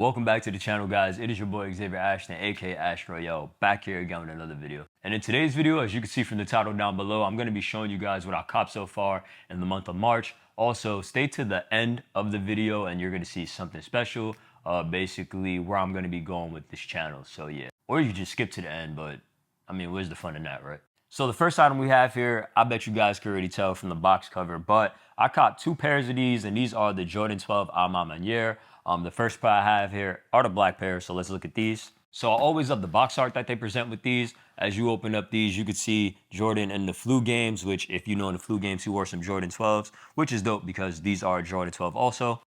Welcome back to the channel, guys. It is your boy Xavier Ashton, aka AshtonRoyale, back here again with another video. And in today's video, as you can see from the title down below, I'm going to be showing you guys what I copped so far in the month of March. Also, stay to the end of the video and you're going to see something special, basically where I'm going to be going with this channel. So yeah, or you just skip to the end, but I mean, where's the fun in that, right? So the first item we have here, I bet you guys can already tell from the box cover, but I copped two pairs of these, and these are the Jordan 12 Ma Maniere. The first pair I have here are the black pair, so let's look at these. So I always love the box art that they present with these. As you open up these, you could see Jordan in the flu games, which if you know in the flu games, he wore some Jordan 12s, which is dope because these are Jordan 12 also.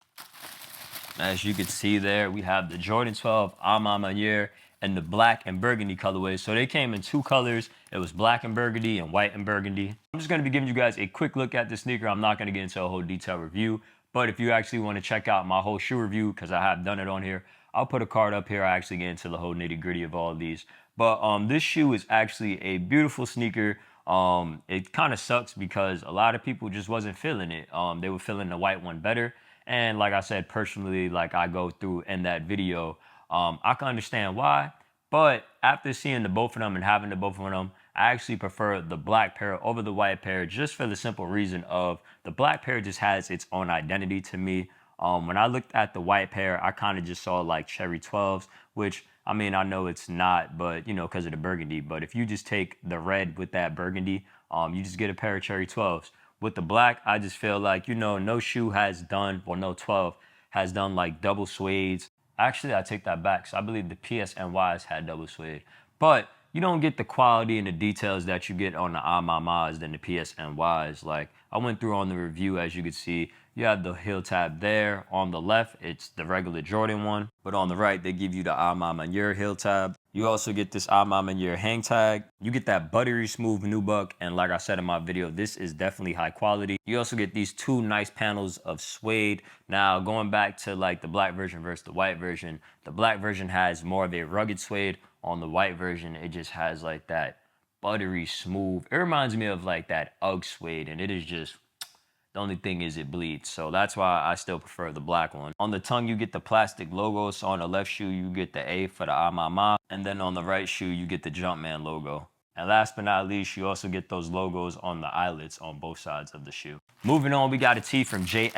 As you can see there, we have the Jordan 12 Ma Maniere and the black and burgundy colorways. So they came in two colors. It was black and burgundy and white and burgundy. I'm just gonna be giving you guys a quick look at the sneaker. I'm not gonna get into a whole detailed review, but if you actually wanna check out my whole shoe review, because I have done it on here, I'll put a card up here. I actually get into the whole nitty gritty of all of these. But this shoe is actually a beautiful sneaker. It kind of sucks because a lot of people just wasn't feeling it. They were feeling the white one better. And like I said, personally, like I go through in that video, I can understand why. But after seeing the both of them and having the both of them, I actually prefer the black pair over the white pair just for the simple reason of the black pair just has its own identity to me. When I looked at the white pair, I kind of just saw like cherry 12s, which I mean, I know it's not, but you know, because of the burgundy. But if you just take the red with that burgundy, you just get a pair of cherry 12s. With the black, I just feel like, you know, no shoe has done, or no 12 has done like double suedes. Actually, I take that back. So I believe the PSNYs had double suede. But you don't get the quality and the details that you get on the Mamas than the PSNYs. Like I went through on the review, as you can see, you have the heel tab there. On the left, it's the regular Jordan one. But on the right, they give you the Ma Maniere heel tab. You also get this Ma Maniere hang tag. You get that buttery smooth nubuck. And like I said in my video, this is definitely high quality. You also get these two nice panels of suede. Now, going back to like the black version versus the white version, the black version has more of a rugged suede. On the white version, it just has like that buttery smooth. It reminds me of like that UGG suede, and it is just, the only thing is it bleeds. So that's why I still prefer the black one. On the tongue, you get the plastic logo. So on the left shoe, you get the A for the Ma. And then on the right shoe, you get the Jumpman logo. And last but not least, you also get those logos on the eyelets on both sides of the shoe. Moving on, we got a tee from jaee.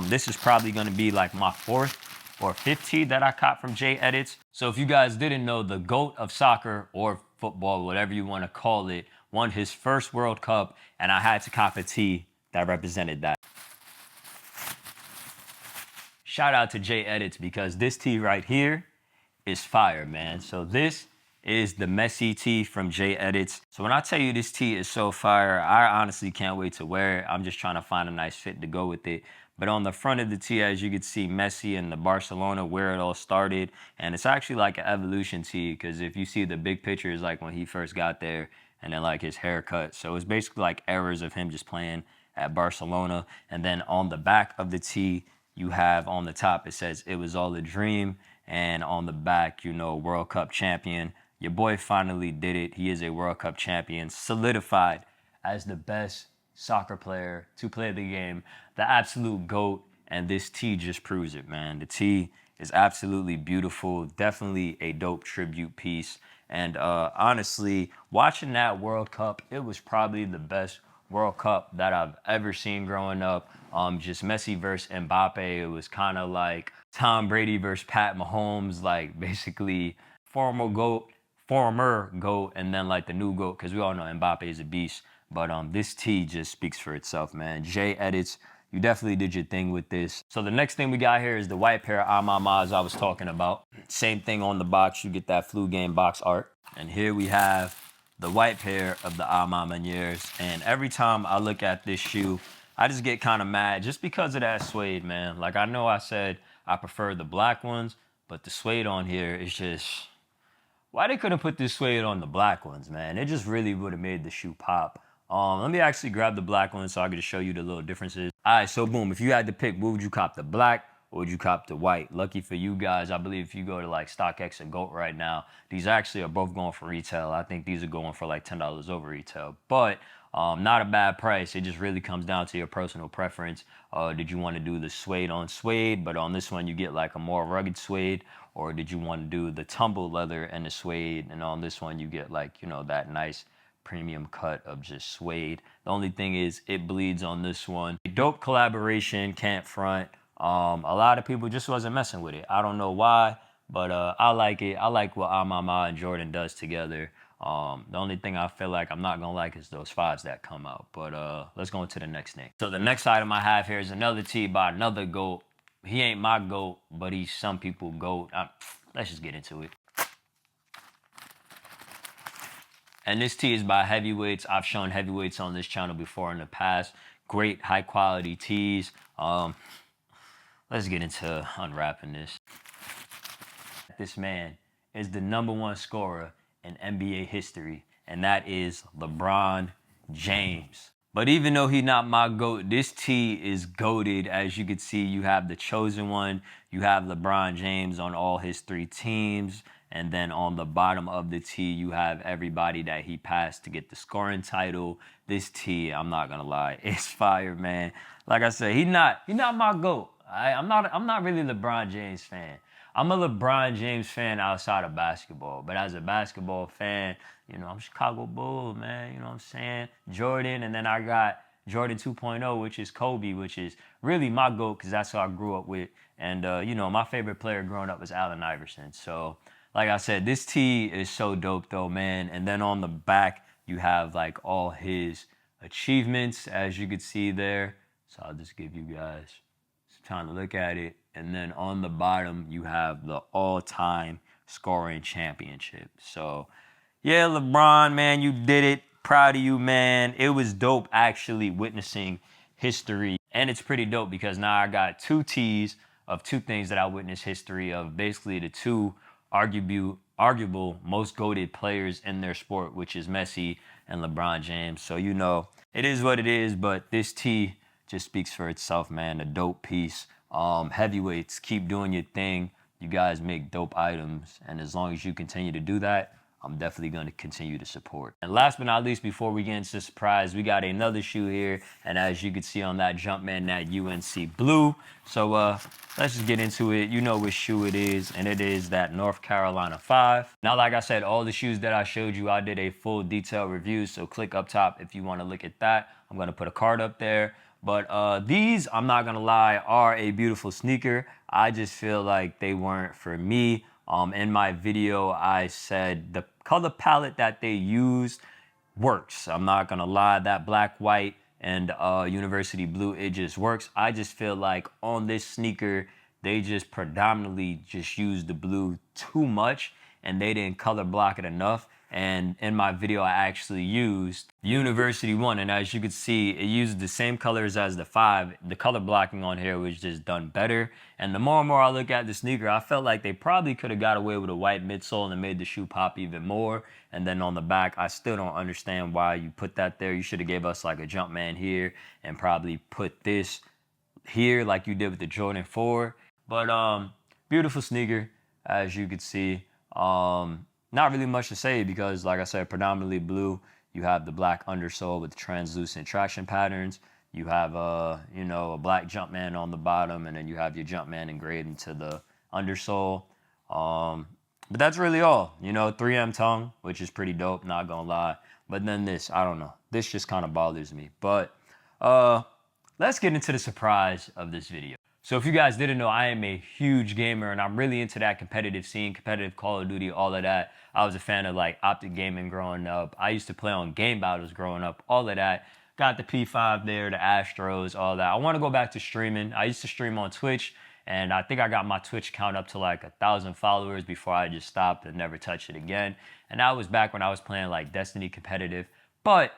This is probably gonna be like my fourth or fifth tee that I caught from jaee. So if you guys didn't know, the GOAT of soccer or football, whatever you wanna call it, won his first World Cup, and I had to cop a tee that represented that. Shout out to jaee because this tee right here is fire, man. So this is the Messi Tee from jaee. So when I tell you this tee is so fire, I honestly can't wait to wear it. I'm just trying to find a nice fit to go with it. But on the front of the tee, as you can see, Messi and the Barcelona, where it all started. And it's actually like an evolution tee, because if you see the big pictures, like when he first got there, and then like his haircut. So it's basically like eras of him just playing at Barcelona. And then on the back of the tee, you have on the top, it says, "It was all a dream." And on the back, you know, World Cup champion. Your boy finally did it. He is a World Cup champion, solidified as the best soccer player to play the game, the absolute GOAT. And this tee just proves it, man. The tee is absolutely beautiful. Definitely a dope tribute piece. And honestly, watching that World Cup, it was probably the best World Cup that I've ever seen growing up. Just Messi versus Mbappe. It was kind of like Tom Brady versus Pat Mahomes, like basically former GOAT, and then like the new GOAT, because we all know Mbappe is a beast. But this tee just speaks for itself, man. jaee, you definitely did your thing with this. So the next thing we got here is the white pair of Mamas I was talking about. Same thing on the box. You get that flu game box art. And here we have the white pair of the Ma Manieres. And every time I look at this shoe, I just get kind of mad just because of that suede, man. Like I know I said I prefer the black ones, but the suede on here is just, why they couldn't put this suede on the black ones, man? It just really would have made the shoe pop. Let me actually grab the black one so I can just show you the little differences. All right, so boom, if you had to pick, what would you cop, the black or would you cop the white? Lucky for you guys, I believe if you go to like StockX and GOAT right now, these actually are both going for retail. I think these are going for like $10 over retail. But Not a bad price. It just really comes down to your personal preference. Did you want to do the suede on suede, but on this one you get like a more rugged suede, or did you want to do the tumble leather and the suede, and on this one you get like, you know, that nice premium cut of just suede. The only thing is it bleeds on this one. Dope collaboration, can't front. A lot of people just wasn't messing with it. I don't know why, but I like it. I like what Ma and Jordan does together. The only thing I feel like I'm not gonna like is those fives that come out. But let's go into the next thing. So the next item I have here is another tee by another GOAT. He ain't my GOAT, but he's some people GOAT. Let's just get into it. And this tee is by Heavyweights. I've shown Heavyweights on this channel before in the past. Great high quality tees. Let's get into unwrapping this. This man is the #1 scorer in NBA history, and that is LeBron James. But even though he's not my GOAT, this tee is GOATed. As you can see, you have the chosen one. You have LeBron James on all his 3 teams. And then on the bottom of the tee, you have everybody that he passed to get the scoring title. This tee, I'm not gonna lie, it's fire, man. Like I said, he's not my GOAT. I'm not really a LeBron James fan. I'm a LeBron James fan outside of basketball, but as a basketball fan, you know, I'm Chicago Bulls, man. You know what I'm saying? Jordan, and then I got Jordan 2.0, which is Kobe, which is really my GOAT because that's who I grew up with. And, you know, my favorite player growing up was Allen Iverson. So, like I said, this tee is so dope, though, man. And then on the back, you have, like, all his achievements, as you could see there. So I'll just give you guys some time to look at it. And then on the bottom, you have the all-time scoring championship. So, yeah, LeBron, man, you did it. Proud of you, man. It was dope actually witnessing history. And it's pretty dope because now I got 2 tees of 2 things that I witnessed history of, basically the 2 arguable most GOATed players in their sport, which is Messi and LeBron James. So, you know, it is what it is, but this tee just speaks for itself, man. A dope piece. Heavyweights, keep doing your thing. You guys make dope items, and as long as you continue to do that, I'm definitely going to continue to support. And last but not least, before we get into the surprise, we got another shoe here, and as you can see on that Jumpman, that UNC blue. So let's just get into it. You know which shoe it is, and it is that North Carolina 5. Now, like I said, all the shoes that I showed you, I did a full detailed review, so click up top if you want to look at that. I'm going to put a card up there. But these, I'm not gonna lie, are a beautiful sneaker. I just feel like they weren't for me. In my video, I said the color palette that they used works. I'm not gonna lie, that black, white, and university blue, it just works. I just feel like on this sneaker, they just predominantly just used the blue too much, and they didn't color block it enough. And in my video, I actually used the University one. And as you can see, it used the same colors as the 5. The color blocking on here was just done better. And the more and more I look at the sneaker, I felt like they probably could have got away with a white midsole and made the shoe pop even more. And then on the back, I still don't understand why you put that there. You should have gave us like a Jumpman here and probably put this here like you did with the Jordan 4. But beautiful sneaker, as you can see. Not really much to say because, like I said, predominantly blue. You have the black undersole with the translucent traction patterns. You have, you know, a black Jumpman on the bottom, and then you have your Jumpman engraved into the undersole. But that's really all. You know, 3M tongue, which is pretty dope, not gonna lie. But then this, I don't know. This just kind of bothers me. But let's get into the surprise of this video. So if you guys didn't know, I am a huge gamer and I'm really into that competitive scene, competitive Call of Duty, all of that. I was a fan of like Optic Gaming growing up. I used to play on Game Battles growing up, all of that. Got the P5 there, the Astros, all that. I want to go back to streaming. I used to stream on Twitch and I think I got my Twitch count up to like 1,000 followers before I just stopped and never touched it again. And that was back when I was playing like Destiny competitive. But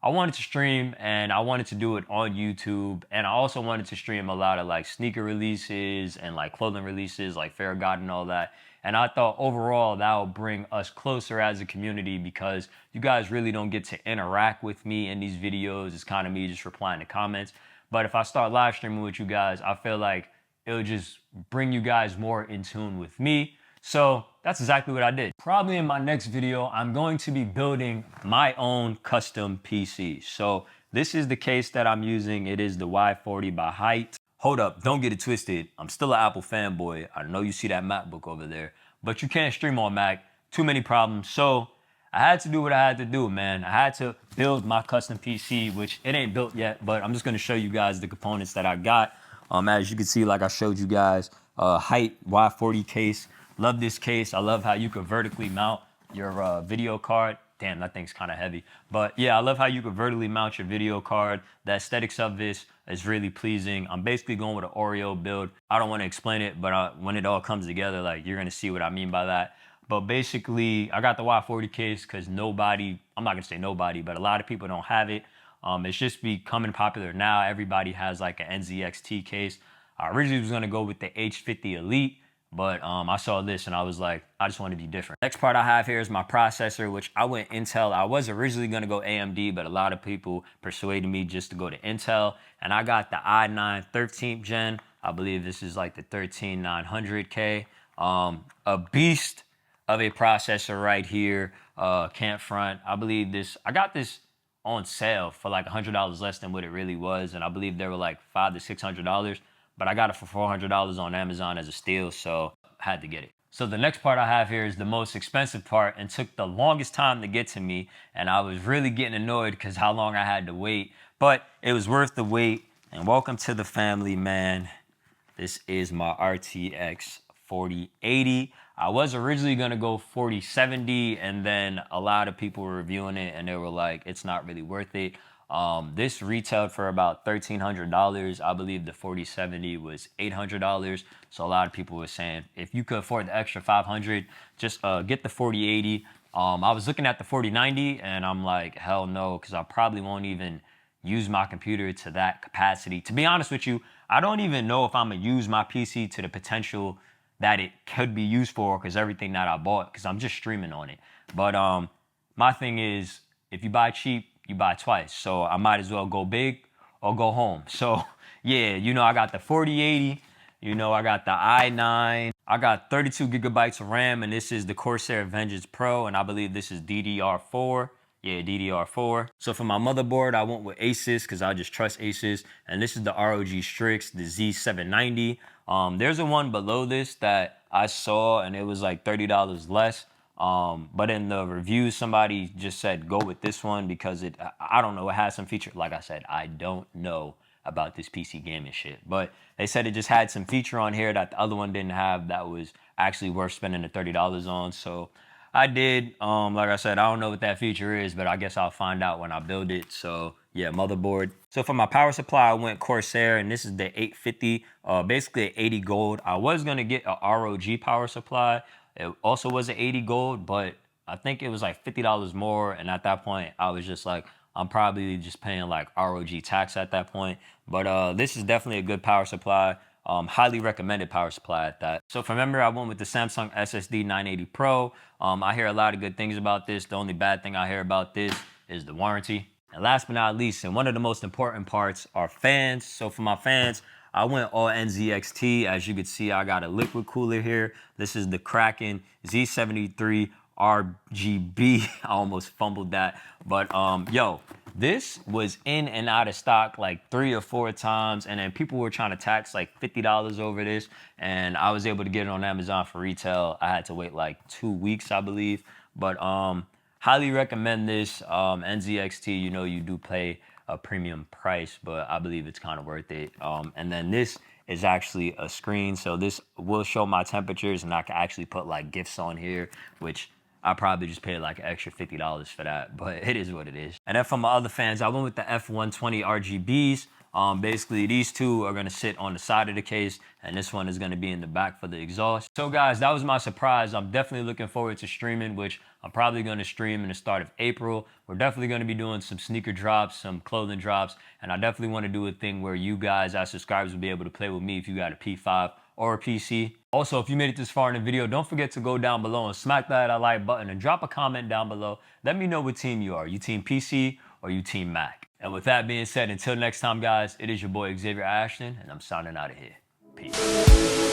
I wanted to stream and I wanted to do it on YouTube. And I also wanted to stream a lot of like sneaker releases and like clothing releases like Fair God and all that. And I thought overall that would bring us closer as a community because you guys really don't get to interact with me in these videos. It's kind of me just replying to comments. But if I start live streaming with you guys, I feel like it'll just bring you guys more in tune with me. So that's exactly what I did. Probably in my next video, I'm going to be building my own custom PC. So this is the case that I'm using. It is the Y40 by Height. Hold up, don't get it twisted. I'm still an Apple fanboy. I know you see that MacBook over there, but you can't stream on Mac. Too many problems. So I had to do what I had to do, man. I had to build my custom PC, which it ain't built yet, but I'm just gonna show you guys the components that I got. As you can see, like I showed you guys, Height Y40 case. Love this case. I love how you could vertically mount your video card. Damn, that thing's kind of heavy. But yeah, I love how you could vertically mount your video card. The aesthetics of this is really pleasing. I'm basically going with an Oreo build. I don't want to explain it, but when it all comes together, like you're gonna see what I mean by that. But basically, I got the Y40 case because nobody, I'm not gonna say nobody, but a lot of people don't have it. It's just becoming popular now. Everybody has like an NZXT case. I originally was gonna go with the H50 Elite, but I saw this and I was like, I just want to be different. Next part I have here is my processor, which I went Intel. I was originally gonna go AMD, but a lot of people persuaded me just to go to Intel. And I got the i9 13th gen. I believe this is like the 13900K. A beast of a processor right here. Can't front. I believe this, I got this on sale for like $100 less than what it really was. And I believe they were like $500 to $600. But I got it for $400 on Amazon as a steal, so I had to get it. So the next part I have here is the most expensive part and took the longest time to get to me. And I was really getting annoyed because how long I had to wait. But it was worth the wait. And welcome to the family, man. This is my RTX 4080. I was originally gonna go 4070, and then a lot of people were reviewing it and they were like, it's not really worth it. This retailed for about $1,300. I believe the 4070 was $800. So a lot of people were saying, if you could afford the extra $500, just get the 4080. I was looking at the 4090 and I'm like, hell no, because I probably won't even use my computer to that capacity. To be honest with you, I don't even know if I'm gonna use my PC to the potential that it could be used for, because everything that I bought, because I'm just streaming on it. But my thing is, if you buy cheap, you buy twice. So I might as well go big or go home. So yeah, you know, I got the 4080, you know, I got the i9, I got 32 gigabytes of RAM, and this is the Corsair Vengeance Pro, and I believe this is DDR4. Yeah, DDR4. So for my motherboard, I went with Asus because I just trust Asus. And this is the ROG Strix, the Z790. There's a one below this that I saw and it was like $30 less. But in the reviews, somebody just said, go with this one because I don't know, it has some feature. Like I said, I don't know about this PC gaming shit. But they said it just had some feature on here that the other one didn't have that was actually worth spending the $30 on. So I did. Like I said, I don't know what that feature is, but I guess I'll find out when I build it. So yeah, motherboard. So for my power supply, I went Corsair, and this is the 850, basically an 80 gold. I was gonna get a ROG power supply. It also was an 80 gold, but I think it was like $50 more. And at that point, I was just like, I'm probably just paying like ROG tax at that point. But this is definitely a good power supply. Highly recommended power supply at that. So for memory, I went with the Samsung SSD 980 Pro. I hear a lot of good things about this. The only bad thing I hear about this is the warranty. And last but not least, and one of the most important parts are fans. So for my fans, I went all NZXT. As you can see, I got a liquid cooler here. This is the Kraken Z73 RGB. I almost fumbled that. But yo, this was in and out of stock like 3 or 4 times. And then people were trying to tax like $50 over this. And I was able to get it on Amazon for retail. I had to wait like 2 weeks, I believe. But highly recommend this. NZXT, you know, you do pay a premium price, but I believe it's kind of worth it. And then this is actually a screen. So this will show my temperatures, and I can actually put like GIFs on here, which I probably just paid like an extra $50 for that, but it is what it is. And then for my other fans, I went with the F120 RGBs. Basically, these two are gonna sit on the side of the case, and this one is gonna be in the back for the exhaust. So guys, that was my surprise. I'm definitely looking forward to streaming, which I'm probably gonna stream in the start of April. We're definitely gonna be doing some sneaker drops, some clothing drops, and I definitely wanna do a thing where you guys, as subscribers, will be able to play with me if you got a P5 or a PC. Also, if you made it this far in the video, don't forget to go down below and smack that like button and drop a comment down below. Let me know what team you are. You team PC or you team Mac? And with that being said, until next time, guys, it is your boy Xavier Ashton, and I'm signing out of here. Peace.